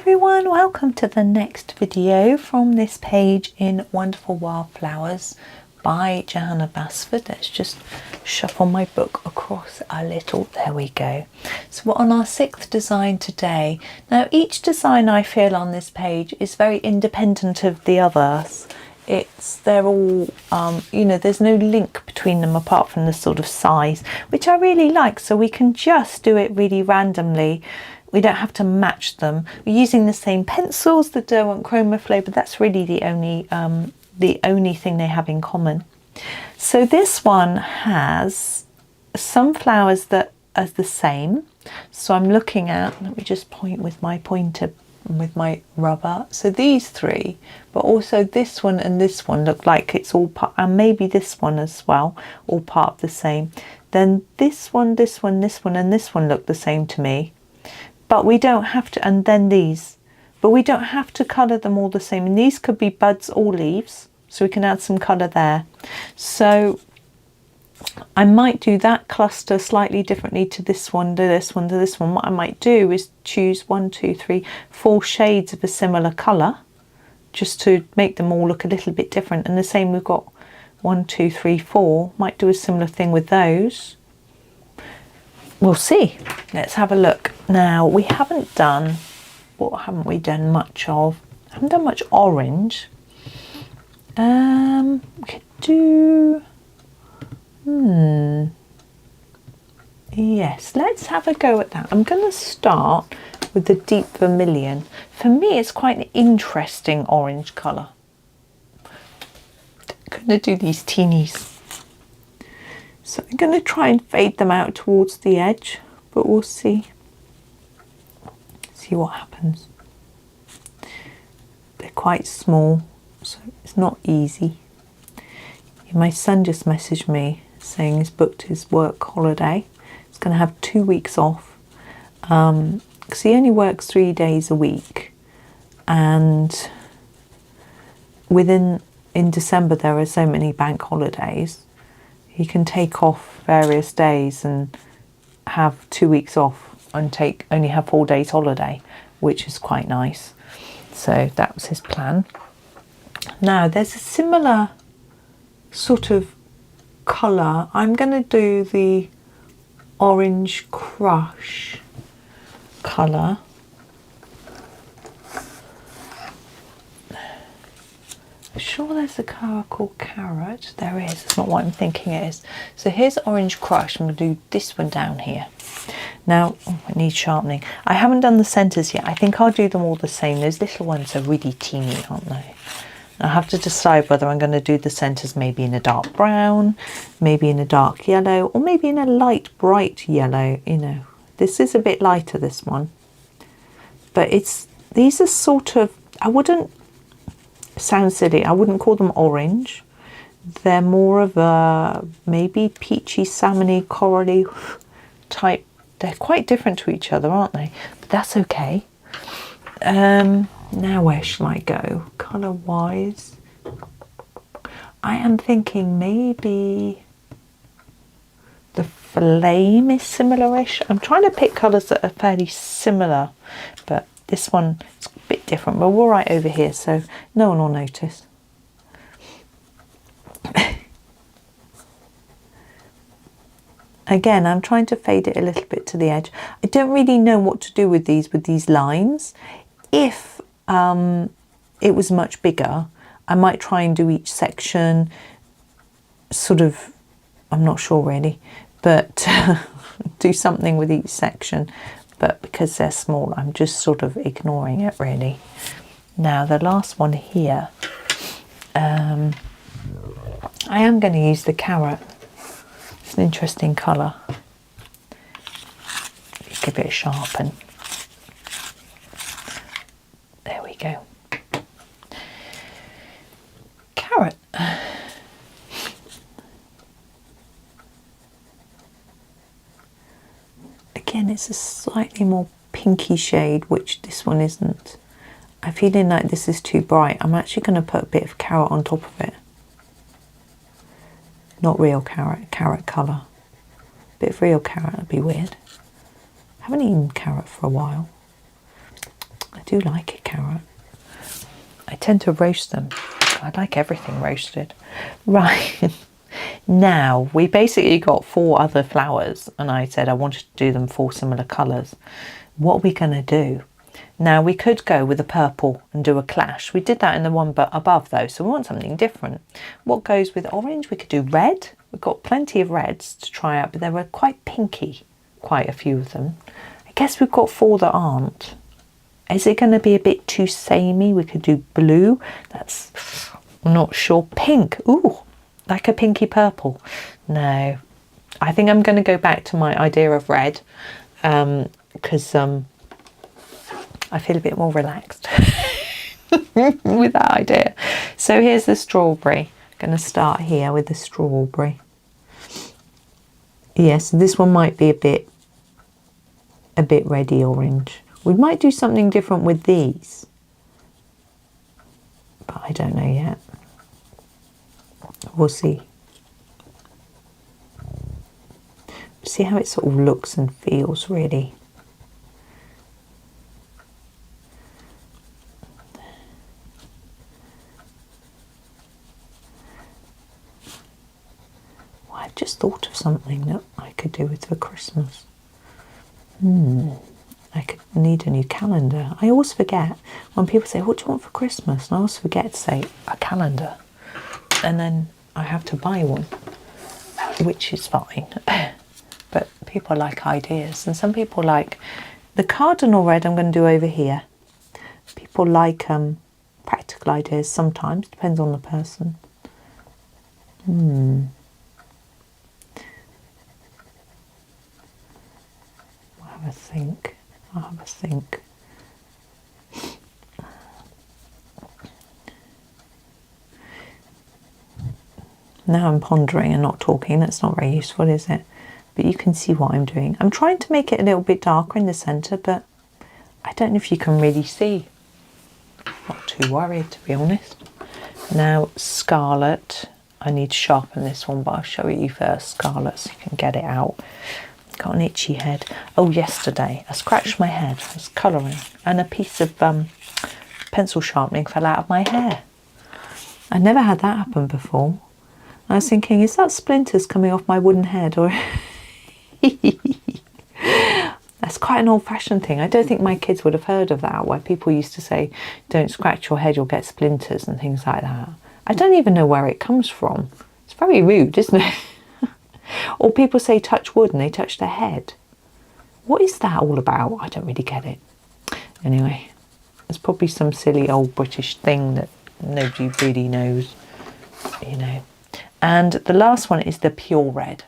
everyone, welcome to the next video from this page in Wonderful Wildflowers by Johanna Basford. Let's just shuffle my book across a little. There we go. So we're on our 6th design today. Now each design I feel on this page is very independent of the others. They're all there's no link between them apart from the sort of size, which I really like, so we can just do it really randomly. We don't have to match them. We're using the same pencils, the Derwent Chromaflow, but that's really the only thing they have in common. So this one has some flowers that are the same. So I'm looking at, let me just point with my pointer, with my rubber. So these three, but also this one and this one look like it's all part, and maybe this one as well, all part of the same. Then this one, this one, this one, and this one look the same to me. But we don't have to, and then these, but we don't have to colour them all the same. And these could be buds or leaves, so we can add some colour there. So I might do that cluster slightly differently to this one, to this one, to this one. What I might do is choose 1, 2, 3, 4 shades of a similar colour, just to make them all look a little bit different. And the same, we've got 1, 2, 3, 4. Might do a similar thing with those. We'll see. Let's have a look. Now we haven't done, what haven't we done much of? Haven't done much orange. We could do, yes, let's have a go at that. I'm going to start with the deep vermilion. For me, it's quite an interesting orange colour. I'm going to do these teenies. So I'm going to try and fade them out towards the edge, but we'll see what happens. They're quite small, so it's not easy. My son just messaged me saying he's booked his work holiday. He's going to have 2 weeks off because he only works 3 days a week, and in December there are so many bank holidays. He can take off various days and have 2 weeks off and only have 4 days holiday, which is quite nice. So that was his plan. Now there's a similar sort of colour. I'm going to do the orange crush colour. I'm sure there's a colour called carrot. There is. It's not what I'm thinking it is. So here's orange crush. I'm going to do this one down here. Now, it needs sharpening. I haven't done the centres yet. I think I'll do them all the same. Those little ones are really teeny, aren't they? I'll have to decide whether I'm going to do the centres maybe in a dark brown, maybe in a dark yellow, or maybe in a light, bright yellow. You know, this is a bit lighter, this one. But these are sort of, I wouldn't, sound silly, I wouldn't call them orange. They're more of a maybe peachy, salmony, corally type. They're quite different to each other, aren't they? But that's okay. Now where shall I go? Colour wise, I am thinking maybe the flame is similar-ish. I'm trying to pick colours that are fairly similar, but this one is a bit different. But we're right over here, so no one will notice. Again, I'm trying to fade it a little bit to the edge. I don't really know what to do with these lines. If it was much bigger, I might try and do each section sort of, I'm not sure really, but do something with each section. But because they're small, I'm just sort of ignoring it really. Now the last one here, I am going to use the carrot. It's an interesting colour. Give it a sharpen. There we go. Carrot. Again, it's a slightly more pinky shade, which this one isn't. I'm feeling like this is too bright. I'm actually going to put a bit of carrot on top of it. Not real carrot, carrot colour. A bit of real carrot would be weird. I haven't eaten carrot for a while. I do like it, carrot. I tend to roast them. I like everything roasted. Right. Now, we basically got 4 other flowers, and I said I wanted to do them 4 similar colours. What are we going to do? Now, we could go with a purple and do a clash. We did that in the one but above, though, so we want something different. What goes with orange? We could do red. We've got plenty of reds to try out, but they were quite pinky, quite a few of them. I guess we've got 4 that aren't. Is it going to be a bit too samey? We could do blue. That's, I'm not sure. Pink. Ooh, like a pinky purple. No, I think I'm going to go back to my idea of red because I feel a bit more relaxed with that idea. So here's the strawberry. I'm going to start here with the strawberry. Yes, this one might be a bit reddy orange. We might do something different with these, but I don't know yet. We'll see. See how it sort of looks and feels, really. Well, I've just thought of something that I could do with for Christmas. I could need a new calendar. I always forget when people say, what do you want for Christmas? And I always forget to say a calendar. And then I have to buy one, which is fine. But people like ideas. And some people like the cardinal red I'm going to do over here. People like practical ideas sometimes. Depends on the person. I'll have a think. Now I'm pondering and not talking. That's not very useful, is it? But you can see what I'm doing. I'm trying to make it a little bit darker in the centre, but I don't know if you can really see. Not too worried, to be honest. Now, scarlet. I need to sharpen this one, but I'll show you first scarlet so you can get it out. Got an itchy head. Oh, yesterday I scratched my head. I was colouring and a piece of pencil sharpening fell out of my hair. I never had that happen before. I was thinking, is that splinters coming off my wooden head? Or that's quite an old-fashioned thing. I don't think my kids would have heard of that, where people used to say, don't scratch your head, you'll get splinters and things like that. I don't even know where it comes from. It's very rude, isn't it? Or people say touch wood and they touch their head. What is that all about? I don't really get it. Anyway, it's probably some silly old British thing that nobody really knows, you know. And the last one is the pure red.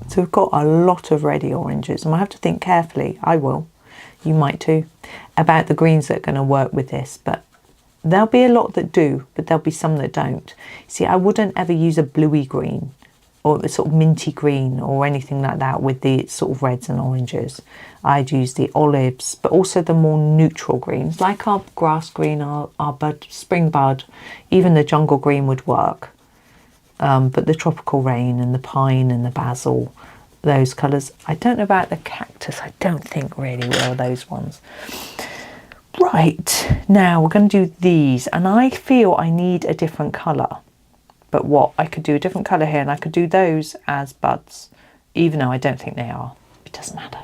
So we've got a lot of reddy oranges, and I have to think carefully. I will, you might too, about the greens that are going to work with this. But there'll be a lot that do, but there'll be some that don't. See, I wouldn't ever use a bluey green or a sort of minty green or anything like that with the sort of reds and oranges. I'd use the olives, but also the more neutral greens, like our grass green, our spring bud, even the jungle green would work. But the tropical rain and the pine and the basil, those colours. I don't know about the cactus. I don't think really will, those ones. Right, now we're going to do these, and I feel I need a different colour. But what? I could do a different colour here, and I could do those as buds, even though I don't think they are. It doesn't matter.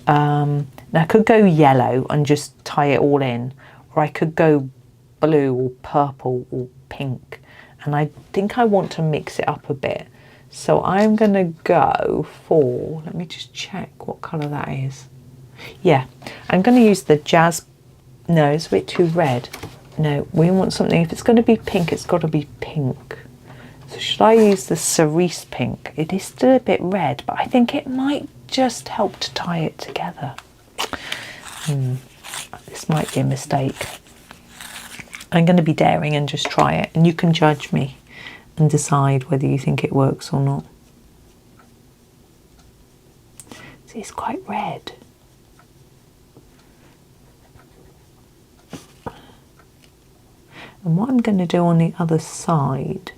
Now I could go yellow and just tie it all in, or I could go blue or purple or pink. And I think I want to mix it up a bit. So I'm going to go for, let me just check what colour that is. Yeah, I'm going to use the jazz. No, it's a bit too red. No, we want something, if it's going to be pink, it's got to be pink. So should I use the cerise pink? It is still a bit red, but I think it might just help to tie it together. This might be a mistake. I'm going to be daring and just try it, and you can judge me and decide whether you think it works or not. See, it's quite red. And what I'm going to do on the other side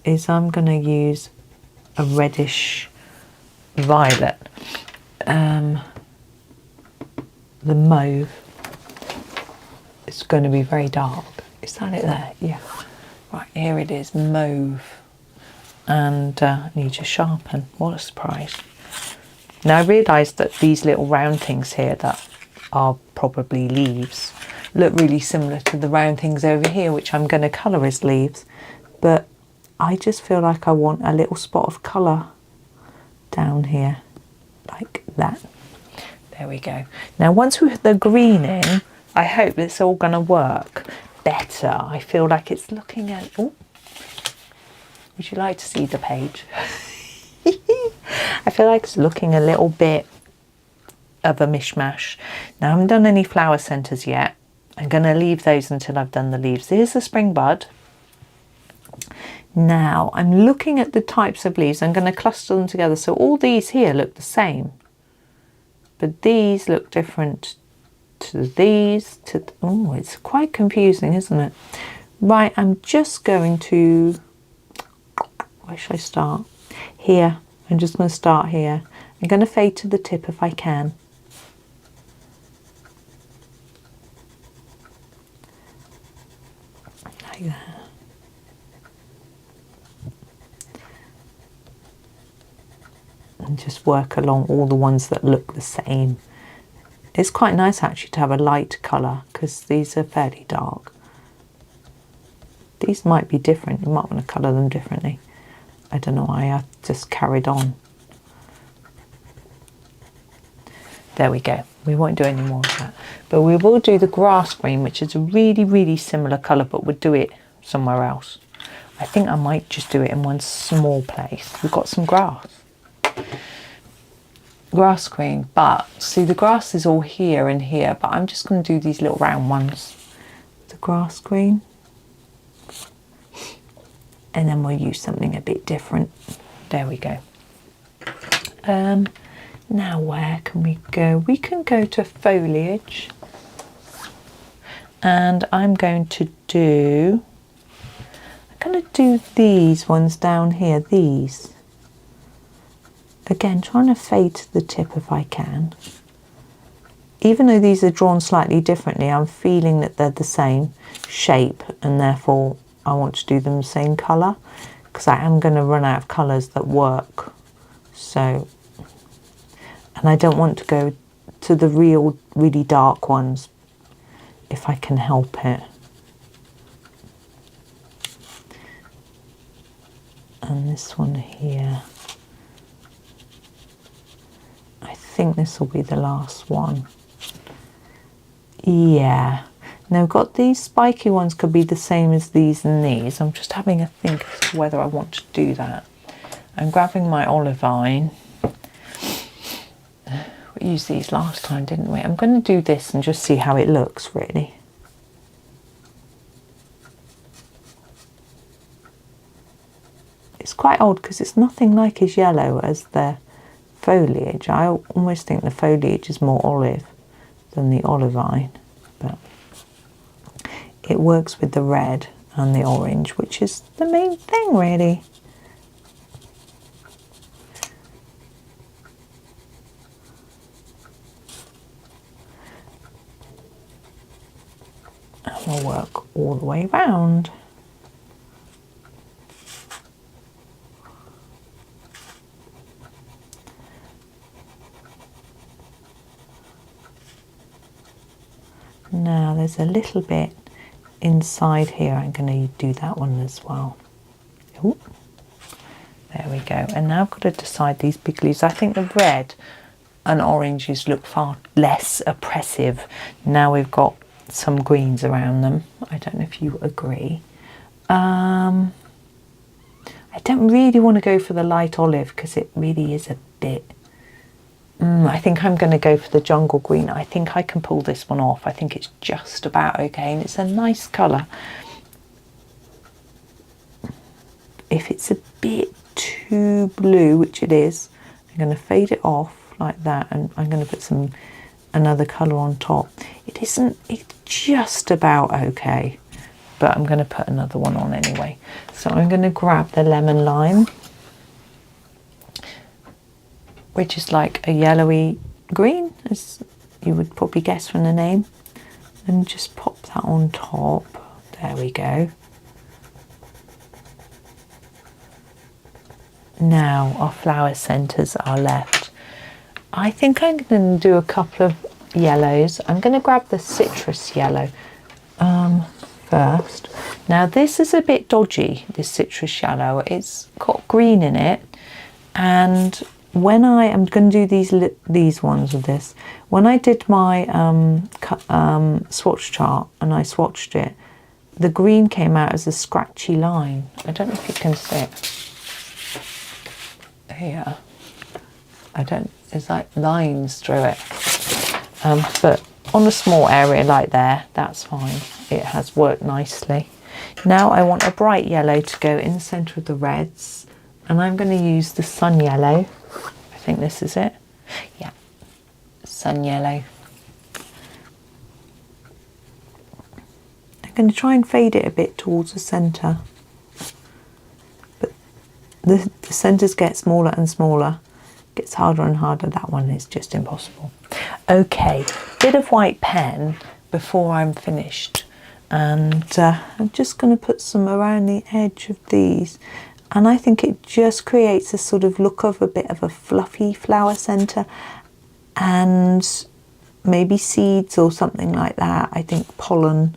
is I'm going to use a reddish violet. the mauve. It's going to be very dark. Is that it there? Yeah. Right, here it is, mauve. And I need to sharpen. What a surprise. Now I realised that these little round things here that are probably leaves look really similar to the round things over here, which I'm going to colour as leaves. But I just feel like I want a little spot of colour down here, like that. There we go. Now once we put the green in, I hope it's all going to work better. I feel like it's looking at... Oh, would you like to see the page? I feel like it's looking a little bit of a mishmash. Now I haven't done any flower centres yet. I'm going to leave those until I've done the leaves. Here's the spring bud. Now I'm looking at the types of leaves. I'm going to cluster them together. So all these here look the same, but these look different to these. Oh, it's quite confusing, isn't it? Right, I'm just going to... Where should I start? Here. I'm just going to start here. I'm going to fade to the tip if I can. Like that. And just work along all the ones that look the same. It's quite nice actually to have a light colour because these are fairly dark. These might be different. You might want to colour them differently. I don't know why I just carried on. There we go. We won't do any more of that. But we will do the grass green, which is a really, really similar colour, but we'll do it somewhere else. I think I might just do it in one small place. We've got some grass. Grass green, but see the grass is all here and here, but I'm just going to do these little round ones. The grass green. And then we'll use something a bit different. There we go. Now where can we go? We can go to foliage. And I'm going to do these ones down here, these. Again, trying to fade to the tip if I can. Even though these are drawn slightly differently, I'm feeling that they're the same shape and therefore I want to do them the same colour because I am going to run out of colours that work. So, and I don't want to go to the really dark ones if I can help it. And this one here, I think this will be the last one. Yeah. Now I've got these spiky ones could be the same as these and these. I'm just having a think as to whether I want to do that. I'm grabbing my olivine. We used these last time, didn't we? I'm going to do this and just see how it looks, really. It's quite odd because it's nothing like as yellow as the foliage. I almost think the foliage is more olive than the olivine, but it works with the red and the orange, which is the main thing, really. And we'll work all the way round. Now there's a little bit inside here. I'm going to do that one as well. Ooh. There we go. And now I've got to decide these big leaves. I think the red and oranges look far less oppressive. Now we've got some greens around them. I don't know if you agree. I don't really want to go for the light olive because it really is a bit... I think I'm going to go for the jungle green. I think I can pull this one off. I think it's just about okay and it's a nice colour. If it's a bit too blue, which it is, I'm going to fade it off like that and I'm going to put another colour on top. It's just about okay, but I'm going to put another one on anyway. So I'm going to grab the lemon lime, which is like a yellowy green. you would probably guess from the name, and just pop that on top. There we go. Now our flower centres are left. I think I'm going to do a couple of yellows. I'm going to grab the citrus yellow first. Now this is a bit dodgy, this citrus yellow. It's got green in it, and when I am going to do these ones with this, when I did my swatch chart and I swatched it, the green came out as a scratchy line. I don't know if you can see it here. There's like lines through it, but on a small area like there, that's fine. It has worked nicely. Now I want a bright yellow to go in the centre of the reds, and I'm going to use the sun yellow. I think this is it. Yeah, sun yellow. I'm going to try and fade it a bit towards the centre, but the centres get smaller and smaller. Gets harder and harder. That one is just impossible. Okay, bit of white pen before I'm finished, and I'm just going to put some around the edge of these, and I think it just creates a sort of look of a bit of a fluffy flower centre, and maybe seeds or something like that. I think pollen.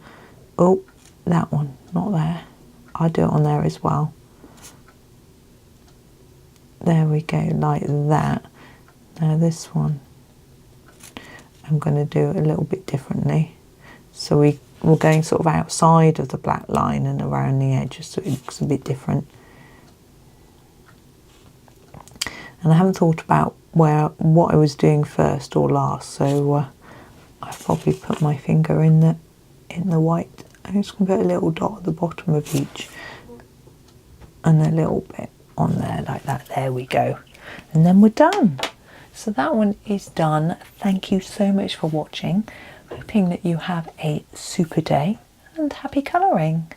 Oh, that one, not there. I'll do it on there as well. There we go, like that. Now this one, I'm going to do a little bit differently. So we're going sort of outside of the black line and around the edges, so it looks a bit different. And I haven't thought about what I was doing first or last, so I've probably put my finger in the white. I'm just going to put a little dot at the bottom of each, and a little bit on there like that. There we go, and then we're done. So that one is done. Thank you so much for watching. Hoping that you have a super day, and happy colouring.